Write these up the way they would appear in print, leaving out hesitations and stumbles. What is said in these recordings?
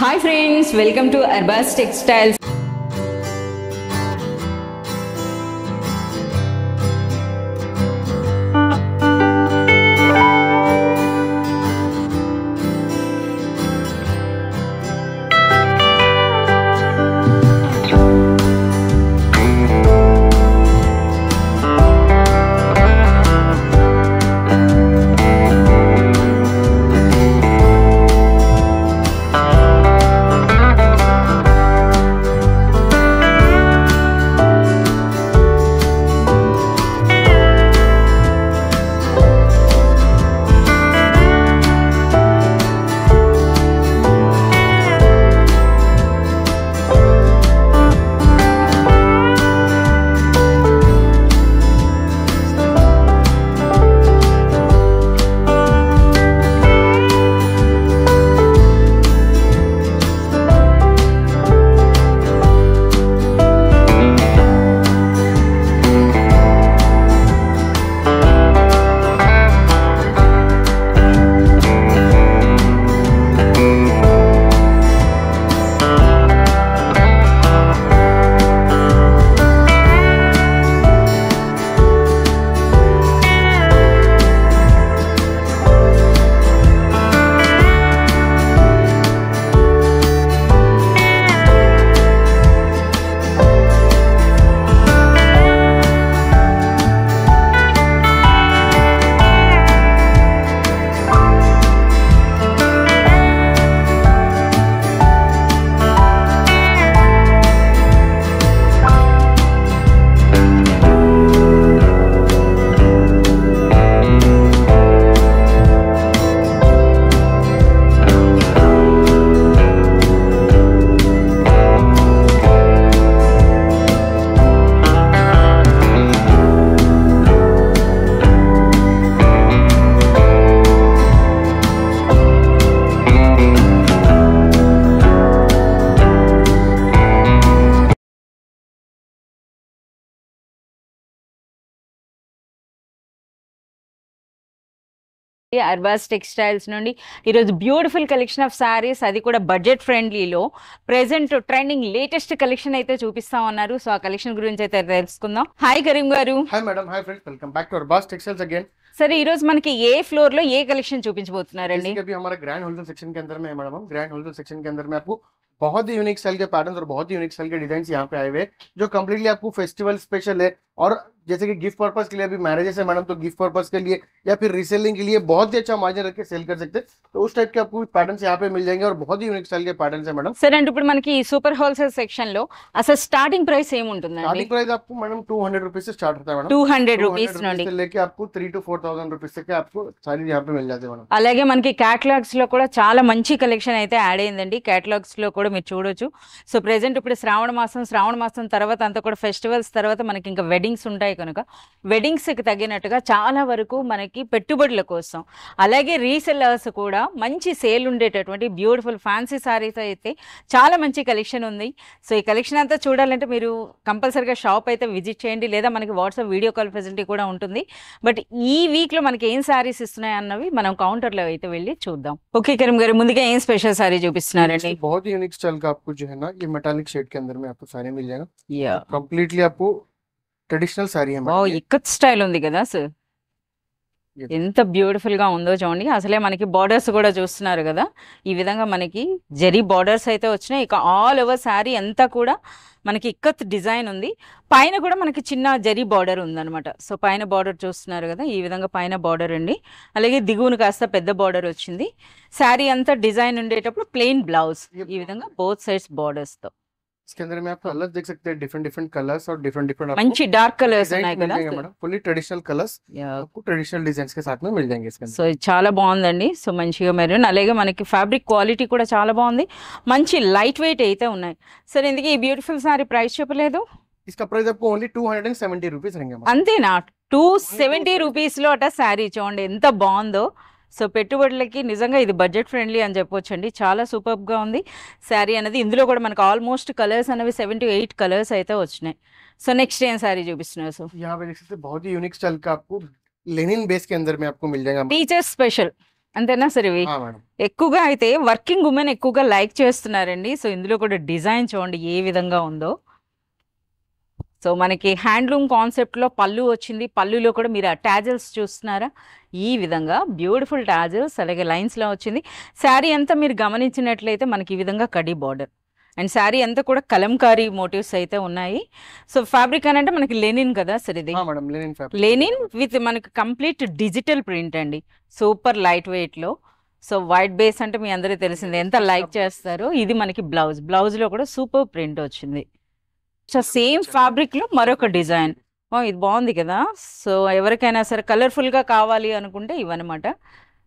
Hi friends, welcome to Arbaz Textiles. Arbaz textiles నుండి ఈరోజు beautiful collection of sarees, అది కూడా బడ్జెట్ ఫ్రెండ్లీలో ప్రెసెంట్ ట్రెండింగ్ లేటెస్ట్ కలెక్షన్ అయితే చూపిస్తా ఉన్నారు. సో ఆ కలెక్షన్ గురించి అయితే తెలుసుకుందాం. హాయ్ కరీం గారు. Hi madam. Hi friends, welcome back to Arbaaz textiles again. సరే, ఈ రోజు మనకి ఏ ఫ్లోర్ లో ఏ కలెక్షన్ చూపించబోతున్నారండి? जैसे कि अभी हमारा ग्रैंड होलसेल सेक्शन के अंदर में है मैडम, हम ग्रैंड होलसेल सेक्शन के अंदर में आपको बहुत ही यूनिक स्टाइल के पैटर्न्स और बहुत ही यूनिक स्टाइल के डिजाइन यहाँ पे आए हुए हैं जो कम्प्लीटली आपको फेस्टिवल स्पेशल है. और जैसे कि गिफ्ट पर्पस के लिए अभी मैरिजेस है मैडम, तो गिफ्ट पर्पस के लिए या फिर रीसेलिंग के लिए बहुत ही अच्छा मार्जिन रख के सेल कर सकते हैं. तो उस टाइप के आपको पैटर्न्स यहाँ पे मिल जाएंगे और बहुत ही यूनिक स्टाइल के पैटर्न्स है मैडम. సరే అండి, ఇప్పుడు మనకి సూపర్ హోల్సేల్ సెక్షన్ లో అసలు స్టార్టింగ్ ప్రైస్ ఏముంటుందండి? स्टार्टिंग प्राइस आपको मैडम 200 रुपीज से स्टार्ट होता है मैडम. 200 రూపీస్ నుండి से लेके आपको 3 to 4,000 रुपीज तक आपको सारी यहाँ पे मिल जाते हैं मैडम. అలాగే మనకి క్యాటలాగ్స్ లో కూడా చాలా మంచి కలెక్షన్ అయితే యాడ్ అయిందండి. క్యాటలాగ్స్ లో కూడా మీరు చూడొచ్చు. సో ప్రెసెంట్ ఇప్పుడు శ్రావణ మాసం తర్వాత అంతా కూడా ఫెస్టివల్స్ తర్వాత మనకి ఇంకా వెడ్డింగ్స్ ఉంటాయి కనుక వెడ్డింగ్స్ కి తగినట్టుగా చాలా వరకు మనకి పెట్టుబడుల కోసం, అలాగే రీసెల్లర్స్ కూడా మంచి సేల్ ఉండేటటువంటి బ్యూటిఫుల్ ఫ్యాన్సీ సారీస్ అయితే చాలా మంచి కలెక్షన్ ఉంది. సో ఈ కలెక్షన్ అంతా చూడాలంటే మీరు కంపల్సరీగా షాప్ అయితే విజిట్ చేయండి, లేదా మనకి వాట్సాప్ వీడియో కాల్ ఫెసిలిటీ కూడా ఉంటుంది. బట్ ఈ వీక్ లో మనకి ఏం సారీస్ ఇస్తున్నాయి అన్నవి మనం కౌంటర్ లో అయితే వెళ్ళి చూద్దాం. ఓకే కరీం గారు, ముందుగా ఏం స్పెషల్ సారీ చూపిస్తున్నారండి? बहुत ही यूनिक स्टाइल का आपको जो है ना ये मेटालिक शेड के अंदर में आपको साड़ी मिल जाएगा. యా, कंप्लीटली आपको ट्रेडिशनल साड़ी है వావ్, मैडम. ఇక్కత్ స్టైల్ ఉంది కదా సార్, ये ఎంత బ్యూటిఫుల్ గా ఉందో చూడండి. అసలే మనకి బార్డర్స్ కూడా చూస్తున్నారు కదా, ఈ విధంగా మనకి జరీ బార్డర్స్ అయితే వచ్చినాయి. ఇక ఆల్ ఓవర్ శారీ అంతా కూడా మనకి ఇక్కత్ డిజైన్ ఉంది. పైన కూడా మనకి చిన్న జరీ బార్డర్ ఉందన్నమాట. సో పైన బార్డర్ చూస్తున్నారు కదా, ఈ విధంగా పైన బార్డర్ అండి. అలాగే దిగువన కాస్త పెద్ద బార్డర్ వచ్చింది. శారీ అంతా డిజైన్ ఉండేటప్పుడు ప్లెయిన్ బ్లౌజ్, ఈ విధంగా బోత్ సైడ్స్ బార్డర్స్ తో. इसके अंदर में आप कलर्स देख सकते हैं, डिफरेंट डिफरेंट कलर्स और डिफरेंट डिफरेंट మంచి డార్క్ కలర్స్ ఉన్నాయి मिल కదా. जाएंगे मैडम. फुली ट्रेडिशनल कलर्स आपको ट्रेडिशनल डिजाइन के साथ में मिल जाएंगे इसके अंदर. సో ఇది చాలా బాగుందండి. సో మంచిగా మెరూన్, అలాగే మనకి ఫ్యాబ్రిక్ క్వాలిటీ కూడా చాలా బాగుంది. మంచి లైట్ వెయిట్ అయితే ఉన్నాయి. సరే, ఇందుకే ఈ బ్యూటిఫుల్ సారీ ప్రైస్ చెప్పలేదు? इसका प्राइस आपको ओनली 270 रुपीज रहेंगे मैडम. అంతేనా? 270 రూపీస్ లో అట శారీ చూడండి ఎంత బాగుందో. సో పెట్టుబడులకి నిజంగా ఇది బడ్జెట్ ఫ్రెండ్లీ అని చెప్పొచ్చండి. చాలా సూపర్బ్ గా ఉంది శారీ అనేది. ఇందులో కూడా మనకు ఆల్మోస్ట్ కలర్స్ అనేవి 7 to 8 కలర్స్ అయితే వచ్చినాయి. సో నెక్స్ట్ ఏం శారీ చూపిస్తున్నారు? సో यहाँ पे देख सकते हैं बहुत ही यूनिक स्टाइल का आपको लेनिन बेस के अंदर में आपको मिल जाएगा. Teachers special. అంతేనా సరే ఇవి हाँ मैडम ఎక్కువగా అయితే వర్కింగ్ ఉమెన్ ఎక్కువగా లైక్ చేస్తున్నారండి. సో ఇందులో కూడా డిజైన్ చూడండి ఏ విధంగా ఉందో. సో మనకి హ్యాండ్లూమ్ కాన్సెప్ట్లో పళ్ళు వచ్చింది. పళ్ళులో కూడా మీరు ఆ టాజల్స్ చూస్తున్నారా, ఈ విధంగా బ్యూటిఫుల్ టాజల్స్ అలాగే లైన్స్లో వచ్చింది. శారీ అంతా మీరు గమనించినట్లయితే మనకి ఈ విధంగా కడీ బార్డర్ అండ్ శారీ అంతా కూడా కలంకారీ మోటివ్స్ అయితే ఉన్నాయి. సో ఫ్యాబ్రిక్ అని అంటే మనకి లెనిన్ కదా సార్ ఇది, हाँ madam Lenin fabric Lenin with మనకి కంప్లీట్ డిజిటల్ ప్రింట్ అండి. సూపర్ లైట్ వెయిట్లో. సో వైట్ బేస్ అంటే మీ అందరికీ తెలిసింది ఎంత లైక్ చేస్తారో. ఇది మనకి బ్లౌజ్లో కూడా సూపర్ ప్రింట్ వచ్చింది. సో సేమ్ ఫ్యాబ్రిక్లో మరొక డిజైన్. ఇది బాగుంది కదా. సో ఎవరికైనా సరే కలర్ఫుల్గా కావాలి అనుకుంటే ఇవన్నమాట.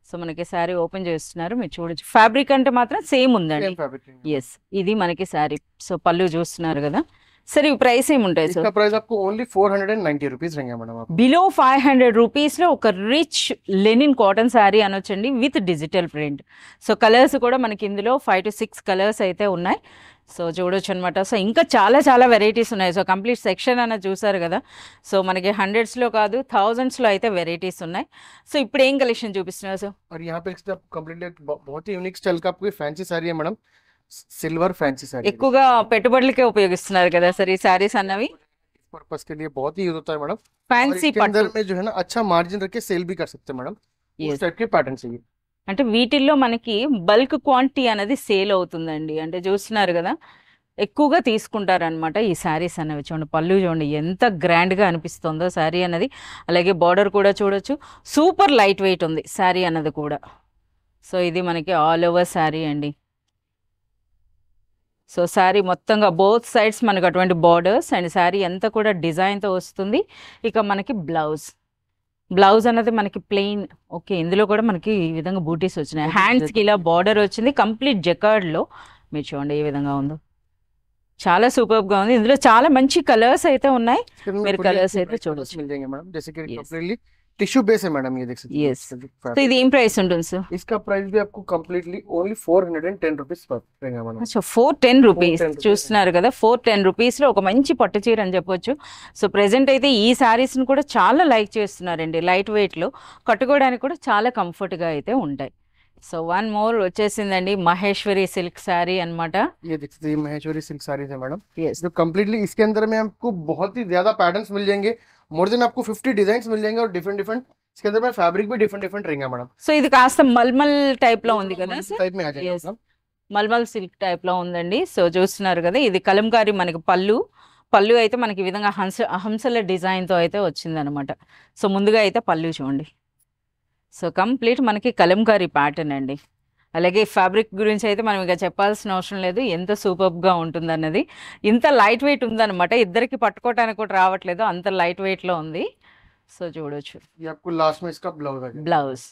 సో మనకి శారీ ఓపెన్ చేస్తున్నారు, మీరు చూడొచ్చు. ఫ్యాబ్రిక్ అంటే మాత్రం సేమ్ ఉందండి. सेम फैब्रिक ఎస్, ఇది మనకి శారీ. సో పళ్ళు చూస్తున్నారు కదా. సరే ఇవి ప్రైస్ ఏముంటాయి సార్? इसका प्राइस आपको ओनली 490 रुपीज रहेंगे मैडम आप బిలో 500 రూపీస్లో ఒక రిచ్ లెనిన్ కాటన్ శారీ అనొచ్చండి with digital print. So colours కూడా మనకి ఇందులో 5 to 6 కలర్స్ అయితే ఉన్నాయి. సో చూడొచ్చు అనమాట. సో ఇంకా చాలా చాలా వెరైటీస్ ఉన్నాయి. సో కంప్లీట్ సెక్షన్ అన్న చూసారు కదా. సో మనకి హండ్రెడ్స్లో కాదు థౌజండ్స్లో అయితే వెరైటీస్ ఉన్నాయి. సో ఇప్పుడు ఏం కలెక్షన్ చూపిస్తున్నారు సార్? और यहाँ पे आपको कम्प्लीटली बहुत ही यूनिक स्टाइल का आपको फैंसी साड़ी है मैडम सिल्वर फैंसी साड़ी ఎక్కువగా పెట్టుబడులకే ఉపయోగిస్తున్నారు కదా సార్ ఈ శారీస్ అన్నవి. पर्पस के लिए बहुत ही यूज होता है मैडम और ఫ్యాన్సీ इसके పట్టు अंदर में जो है ना अच्छा मार्जिन रख के सेल भी कर सकते हैं मैडम Yes. उस टाइप के पैटर्न चाहिए అంటే వీటిల్లో మనకి బల్క్ క్వాంటిటీ అనేది సేల్ అవుతుందండి. అంటే చూస్తున్నారు కదా, ఎక్కువగా తీసుకుంటారనమాట ఈ శారీస్ అనేవి. చూడండి పళ్ళు చూడండి ఎంత గ్రాండ్గా అనిపిస్తుందో శారీ అన్నది. అలాగే బార్డర్ కూడా చూడొచ్చు, సూపర్ లైట్ వెయిట్ ఉంది శారీ అన్నది కూడా. సో ఇది మనకి ఆల్ ఓవర్ శారీ అండి. సో శారీ మొత్తంగా బోత్ సైడ్స్ మనకు అటువంటి బార్డర్స్ అండ్ శారీ అంతా కూడా డిజైన్తో వస్తుంది. ఇక మనకి బ్లౌజ్ అన్నది మనకి ప్లెయిన్. ఓకే, ఇందులో కూడా మనకి ఈ విధంగా బూటీస్ వచ్చినాయి. హ్యాండ్స్కి ఇలా బార్డర్ వచ్చింది కంప్లీట్ జకార్డ్లో. మీరు చూడండి ఏ విధంగా ఉందో, చాలా సూపర్గా ఉంది. ఇందులో చాలా మంచి కలర్స్ అయితే ఉన్నాయి. इसके अंदर मेरे पूरी colours आपको है तो bright छोड़ो colours मिल जाएंगे मैडम जैसे कि Yes. कम्प्लीटली टिश्यू बेस है मैडम ये देख सकते हैं Yes. इसका जो సో fabric ఇది ఏం ప్రైస్ ఉంటుంది సార్? इसका प्राइस भी आपको कम्प्लीटली ओनली 410 रुपीज पड़ेगा मैडम సో 410 రూపీస్ 410 rupees. చూస్తున్నారు కదా. 410 రూపీస్లో ఒక మంచి పట్టు చీర అని చెప్పొచ్చు. సో ప్రెసెంట్ అయితే ఈ శారీస్ని కూడా చాలా లైక్ చేస్తున్నారండి. లైట్ వెయిట్లో కట్టుకోవడానికి కూడా చాలా కంఫర్ట్గా అయితే ఉంటాయి. సో వన్ మోర్ వచ్చేసిందండి మహేశ్వరి సిల్క్ శారీ అనమాట. ये देख सकते हैं ये महेश्वरी सिल्क साड़ीज है मैडम ఎస్, जो कम्प्लीटली इसके अंदर में आपको बहुत ही ज्यादा पैटर्न्स मिल जाएंगे मोर देन आपको 50 डिजाइन मिल जाएंगे और डिफरेंट डिफरेंट इसके अंदर में फैब्रिक भी डिफरेंट डिफरेंट रहेगा मैडम సో ఇది కాస్త మల్మల్ టైప్లో ఉంది కదా సార్. टाइप में आ जाएगा Yes. मैडम మల్మల్ సిల్క్ టైప్లో ఉందండి. సో చూస్తున్నారు కదా, ఇది కలంకారీ మనకి పళ్ళు అయితే మనకి ఈ విధంగా హంసల డిజైన్తో అయితే వచ్చిందనమాట. సో ముందుగా అయితే పళ్ళు చూడండి. సో కంప్లీట్ మనకి కలంకారీ ప్యాటర్న్ అండి. అలాగే ఫ్యాబ్రిక్ గురించి అయితే మనం ఇక చెప్పాల్సిన అవసరం లేదు, ఎంత సూపర్గా ఉంటుందన్నది. ఇంత లైట్ వెయిట్ ఉందన్నమాట, ఇద్దరికి పట్టుకోవటానికి కూడా రావట్లేదు, అంత లైట్ వెయిట్లో ఉంది. సో చూడొచ్చు ये आपको लास्ट में इसका ब्लाउज आ जाएगा బ్లౌజ్,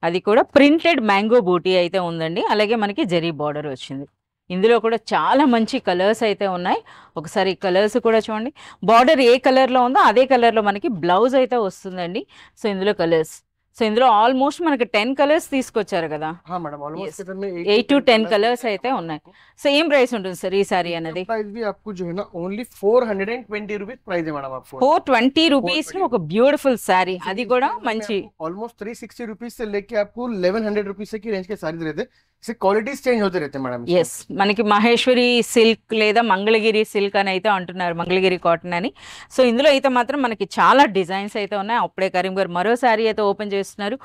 అది కూడా ప్రింటెడ్ మ్యాంగో బూటీ అయితే ఉందండి. అలాగే మనకి జరీ బార్డర్ వచ్చింది. ఇందులో కూడా చాలా మంచి కలర్స్ అయితే ఉన్నాయి. ఒకసారి ఈ కలర్స్ కూడా చూడండి. బార్డర్ ఏ కలర్లో ఉందో అదే కలర్లో మనకి బ్లౌజ్ అయితే వస్తుందండి. సో ఇందులో కలర్స్, సో ఇందులో ఆల్మోస్ట్ మనకి 10 కలర్స్ తీసుకొచ్చారు కదా. हाँ मैडम Yes. ऑलमोस्ट इसके अंदर में 8 to 10 కలర్స్ అయితే ఉన్నాయి. సో ఏం ప్రైస్ ఉంటుంది సార్ ఈ సారీ అనేది? प्राइस भी आपको जो है ना ओनली 420 रुपीज प्राइस है मैडम आपको 420 రూపీస్లో ఒక బ్యూటిఫుల్ శారీ, అది కూడా మంచి. ऑलमोस्ट 360 रुपीज से लेके आपको 1100 रुपीज से की रेंज के साड़ीज रहते हैं इससे क्वालिटीज चेंज होते रहते हैं मैडम ఎస్, మనకి మహేశ్వరి సిల్క్ లేదా మంగళగిరి సిల్క్ అని అయితే అంటున్నారు, మంగళగిరి కాటన్ అని. సో ఇందులో అయితే మాత్రం మనకి చాలా డిజైన్స్ అయితే ఉన్నాయి. అప్పుడే కరీం గారు మరో శారీ అయితే ఓపెన్ చేస్తున్నారు.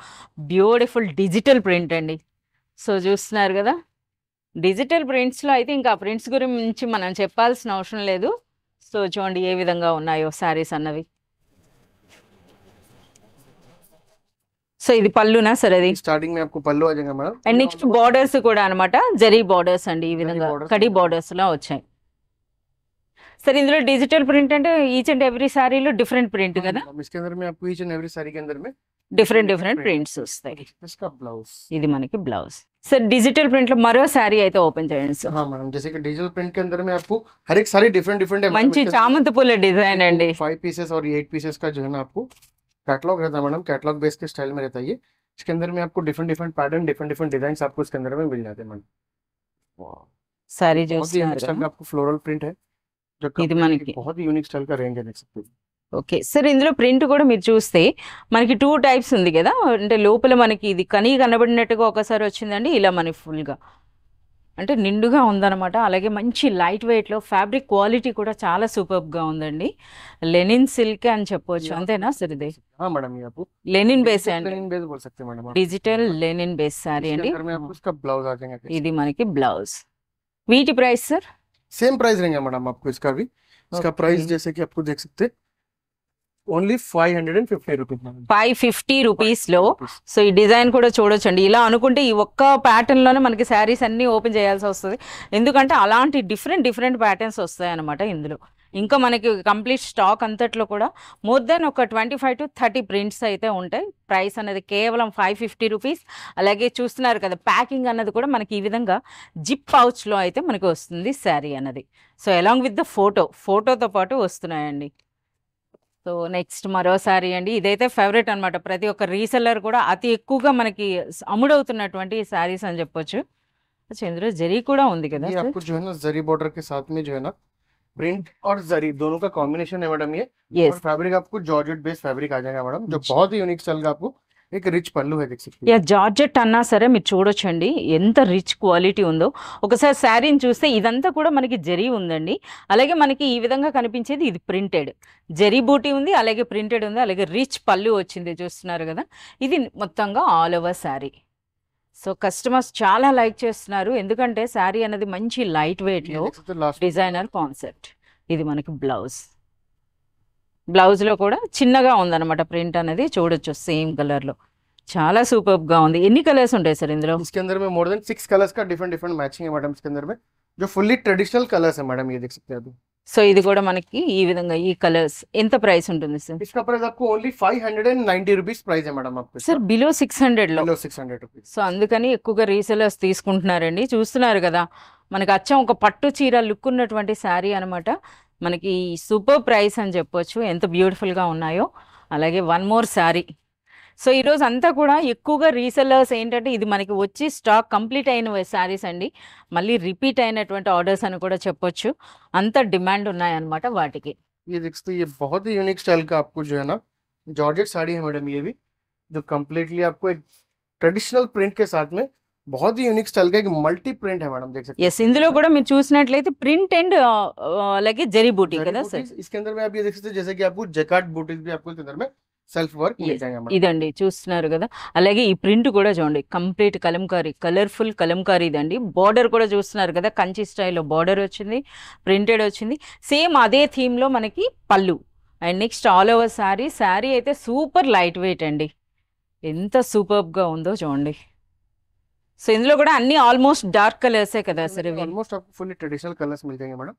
బ్యూటిఫుల్ డిజిటల్ ప్రింట్ అండి. సో చూస్తున్నారు కదా, డిజిటల్ ప్రింట్స్లో అయితే ఇంకా ప్రింట్స్ గురించి మనం చెప్పాల్సిన అవసరం లేదు. సో చూడండి ఏ విధంగా ఉన్నాయో శారీస్ అన్నవి. సో ఇది పళ్ళునా సార్ అది? स्टार्टिंग में आपको पल्लू आ जाएगा मैडम అండ్ నెక్స్ట్ బార్డర్స్ కూడా అనమాట, జరీ బార్డర్స్ అండి. ఈ విధంగా borders. కడి బార్డర్స్ లా వచ్చాయి. సర్ ఇందులో డిజిటల్ ప్రింట్ అంటే ఈచ్ అండ్ ఎవ్రీ సారీలో డిఫరెంట్ ప్రింట్ కదా, इसके अंदर में आपको ईच एंड एवरी साड़ी के अंदर में డిఫరెంట్ ప్రింట్స్ వస్తాయి. इसका ब्लाउज ఇది మనకి బ్లౌజ్. సార్ డిజిటల్ ప్రింట్ లో మరో శారీ అయితే ఓపెన్ చేయండి సార్. हाँ मैडम जैसे कि डिजिटल प्रिंट के अंदर में आपको हर एक साड़ी डिफरेंट डिफरेंट है మంచి చామంతి పూల డిజైన్ అండి. 5 पीसेस और 8 पीसेस का जो है ना आपको कैटलॉग रहता है मैडम कैटलॉग बेस के स्टाइल में रहता है ये इसके अंदर में आपको different different pattern different different design आपको इसके अंदर में मिल जाते हैं मैडम సారీ बहुत ही यूनिक చూస్తున్నారు स्टाइल కదా. का आपको फ्लोरल प्रिंट है जो ఇది completely మనకి बहुत ही यूनिक स्टाइल का रेंज है देख सकते हो ఓకే సార్, ఇందులో ప్రింట్ కూడా మీరు చూస్తే మనకి 2 టైప్స్ ఉంది కదా, అంటే లోపల మనకి ఇది కనీ కనబడినట్టుగా ఒకసారి వచ్చిందండి, ఇలా మనకి ఫుల్గా అంటే నిండుగా ఉందన్నమాట. అలాగే మంచి లైట్ వెయిట్లో ఫ్యాబ్రిక్ క్వాలిటీ కూడా చాలా సూపర్గా ఉందండి. లెనిన్ సిల్క్ అని చెప్పొచ్చు, అంతేనా సార్? ఇది हाँ मैडम, ये आपको లెనిన్ బేస్ అండి, लेनिन बेस बोल सकते हैं मैडम आप। డిజిటల్ లెనిన్ బేస్ సారీ इसके అండి. अंदर में आपको इसका ब्लाउज आ जाएगा, ఇది మనకి బ్లౌజ్. వీటి ప్రైస్ సార్? सेम प्राइस रहेंगे मैडम आपको इसका भी। इसका Okay. प्राइस जैसे कि आपको देख सकते हैं ओनली 550 रुपीज मैडम। 550 రూపీస్లో. సో ఈ డిజైన్ కూడా చూడొచ్చండి. ఇలా అనుకుంటే ఈ ఒక్క ప్యాటర్న్లోనే మనకి శారీస్ అన్నీ ఓపెన్ చేయాల్సి వస్తుంది, ఎందుకంటే అలాంటి డిఫరెంట్ ప్యాటర్న్స్ వస్తాయి అనమాట ఇందులో. ఇంకా మనకి కంప్లీట్ స్టాక్ అంతట్లో కూడా మోర్ దెన్ ఒక 25 to 30 ప్రింట్స్ అయితే ఉంటాయి. ప్రైస్ అనేది కేవలం 550 రూపీస్. అలాగే చూస్తున్నారు కదా, ప్యాకింగ్ అన్నది కూడా మనకి ఈ విధంగా జిప్ పౌచ్లో అయితే మనకి వస్తుంది శారీ అన్నది. సో అలాంగ్ విత్ ద ఫోటోతో పాటు వస్తున్నాయండి. సో నెక్స్ట్ మరో శారీ అండి, ఇదైతే ఫేవరెట్ అనమాట. ప్రతి ఒక్క రీసెల్లర్ కూడా అతి ఎక్కువగా మనకి అమ్ముడవుతున్నటువంటి శారీస్ అని చెప్పొచ్చు. ఇందులో జరీ కూడా ఉంది కదా ये సార్? आपको जो है ना जरी बॉर्डर के साथ में जो है ना प्रिंट और जरी दोनों का कॉम्बिनेशन है मैडम ये। Yes. और फैब्रिक आपको जॉर्जेट बेस्ड फैब्रिक आ जाएगा मैडम, जो बहुत ही यूनिक स्टाइल का आपको एक रिच पल्लू है, देख सकते हैं। యా, జార్జెట్ అన్నా సరే మీరు చూడొచ్చండి ఎంత రిచ్ క్వాలిటీ ఉందో. ఒకసారి శారీని చూస్తే ఇదంతా కూడా మనకి జరీ ఉందండి. అలాగే మనకి ఈ విధంగా కనిపించేది ఇది ప్రింటెడ్ జరీ బూటీ ఉంది, అలాగే ప్రింటెడ్ ఉంది, అలాగే రిచ్ పళ్ళు వచ్చింది చూస్తున్నారు కదా. ఇది మొత్తంగా all over sari. So customers చాలా లైక్ చేస్తున్నారు, ఎందుకంటే శారీ అనేది మంచి లైట్ ये వెయిట్లో देख सकते हैं लास्ट డిజైనర్ కాన్సెప్ట్. ఇది మనకి బ్లౌజ్లో కూడా చిన్నగా ఉందన్నమాట ప్రింట్ అనేది, చూడొచ్చు సేమ్ కలర్లో. చాలా సూపర్గా ఉంది. ఎన్ని కలర్స్ ఉంటాయి సార్ ఇందులో? इसके अंदर में मोर देन 6 कलर्स का डिफरेंट मैचिंग है मैडम इसके अंदर में, जो फुल्ली ट्रेडिशनल कलर्स है मैडम, ये देख सकते हैं अभी। సో ఇది కూడా మనకి ఈ విధంగా ఈ కలర్స్. ఎంత ప్రైస్ ఉంటుంది సార్? इसका प्राइस आपको ओनली 590 रुपीज प्राइस है मैडम आपको సార్ బిలో 600లో. Kilo 600 rupees. సో అందుకని ఎక్కువగా రీసెలర్స్ తీసుకుంటున్నారండి. చూస్తున్నారు కదా, మనకి అచ్చం ఒక పట్టు చీర లుక్ ఉన్నటువంటి శారీ అనమాట. మనకి సూపర్ ప్రైస్ అని చెప్పొచ్చు, ఎంత బ్యూటిఫుల్గా ఉన్నాయో. అలాగే వన్ మోర్ శారీ. సో ఈరోజు అంతా కూడా ఎక్కువగా రీసెల్లర్స్ ఏంటంటే ఇది మనకి వచ్చి స్టాక్ కంప్లీట్ అయిన శారీస్ అండి, మళ్ళీ రిపీట్ అయినటువంటి ఆర్డర్స్ అని కూడా చెప్పొచ్చు, అంత డిమాండ్ ఉన్నాయన్నమాట వాటికి. ये देख सकते हैं, ये बहुत ही यूनिक स्टाइल का आपको जो है ना जॉर्जेट साड़ी है मैडम, ये भी जो कम्प्लीटली आपको एक ट्रेडिशनल प्रिंट के साथ में बहुत ही यूनिक स्टाइल का एक मल्टी प्रिंट है मैडम, देख सकते हैं। ఎస్, ఇందులో కూడా మీరు చూసినట్లయితే ప్రింట్ అండ్ అలాగే జరీ బూటీ जरी కదా సార్? बूटीज, इसके अंदर में आप ये देख सकते हैं जैसे कि आपको जैकार्ड बूटीज भी आपको इसके अंदर में सेल्फ वर्क मिल जाएगा मैडम। ఇదండి చూస్తున్నారు కదా. అలాగే ఈ ప్రింట్ కూడా చూడండి, కంప్లీట్ కలంకారీ, కలర్ఫుల్ కలంకారీ ఇదండి. బార్డర్ కూడా చూస్తున్నారు కదా, కంచి స్టైల్లో బార్డర్ వచ్చింది, ప్రింటెడ్ వచ్చింది. సేమ్ అదే థీమ్లో మనకి పళ్ళు. And next all over sari అయితే సూపర్ లైట్ వెయిట్ అండి, ఎంత సూపర్గా ఉందో చూడండి. సో ఇందులో కూడా అన్ని ఆల్మోస్ట్ డార్క్ కలర్సే కదా సార్ ఇవి? ऑलमोस्ट आपको फुल्ली ट्रेडिशनल कलर्स मिल जाएंगे मैडम।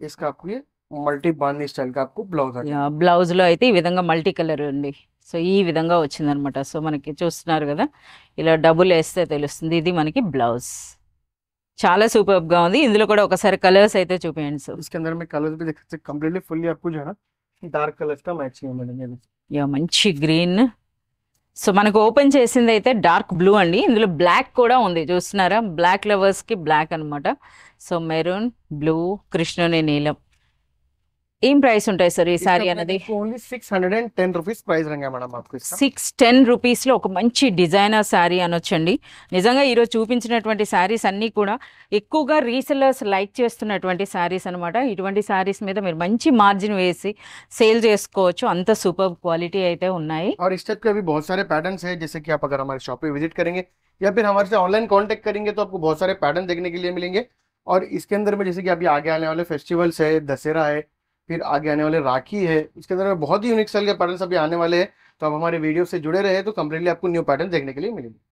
इसका आपको ये मल्टी बांधनी स्टाइल का आपको ब्लाउज आ जाएगा। బ్లౌజ్లో అయితే ఈ విధంగా మల్టీ కలర్ అండి. సో ఈ విధంగా వచ్చిందనమాట. సో మనకి చూస్తున్నారు కదా, ఇలా డబుల్ వేస్తే తెలుస్తుంది. ఇది మనకి బ్లౌజ్, చాలా సూపర్గా ఉంది. ఇందులో కూడా ఒకసారి కలర్స్ అయితే చూపించండి సార్. इसके अंदर में कलर्स भी देख सकते हैं, कम्प्लीटली फुल्ली आपको जो है ना डार्क कलर्स का मैचिंग है मैडम, ये देखिए। యా, మంచి గ్రీన్. సో మనకు ఓపెన్ చేసింది అయితే డార్క్ బ్లూ అండి. ఇందులో బ్లాక్ కూడా ఉంది, చూస్తున్నారా? బ్లాక్ లవర్స్కి బ్లాక్ అనమాట. సో మెరూన్, బ్లూ, కృష్ణుని నీలం. ఏం ప్రైస్ ఉంటాయి సార్ ఈ శారీ అనేది? Only 610 rupees price Ranga madam आपको इसका। 610 రూపీస్లో ఒక మంచి డిజైనర్ శారీ అనొచ్చండి. నిజంగా ఈరోజు చూపించినటువంటి శారీస్ అన్నీ కూడా ఎక్కువగా రీసెల్లర్స్ లైక్ చేస్తున్నటువంటి శారీస్ అనమాట. ఇటువంటి శారీస్ మీద మీరు మంచి మార్జిన్ వేసి సేల్ చేసుకోవచ్చు, అంత సూపర్ క్వాలిటీ అయితే ఉన్నాయి. और इस टाइप के अभी बहुत सारे पैटर्न्स हैं, जैसे कि आप अगर हमारे शॉप पे विजिट करेंगे या फिर हमारे से ऑनलाइन कांटेक्ट करेंगे तो आपको बहुत सारे पैटर्न देखने के लिए मिलेंगे। और इसके अंदर में जैसे कि अभी आगे आने वाले फेस्टिवल्स है, दशहरा है, फिर आगे आने वाले राखी है, इसके अंदर में बहुत ही यूनिक स्टाइल के पैटर्न्स अभी आने वाले हैं। तो आप हमारे वीडियो से जुड़े रहे तो कम्प्लीटली आपको न्यू पैटर्न देखने के लिए मिलेंगे।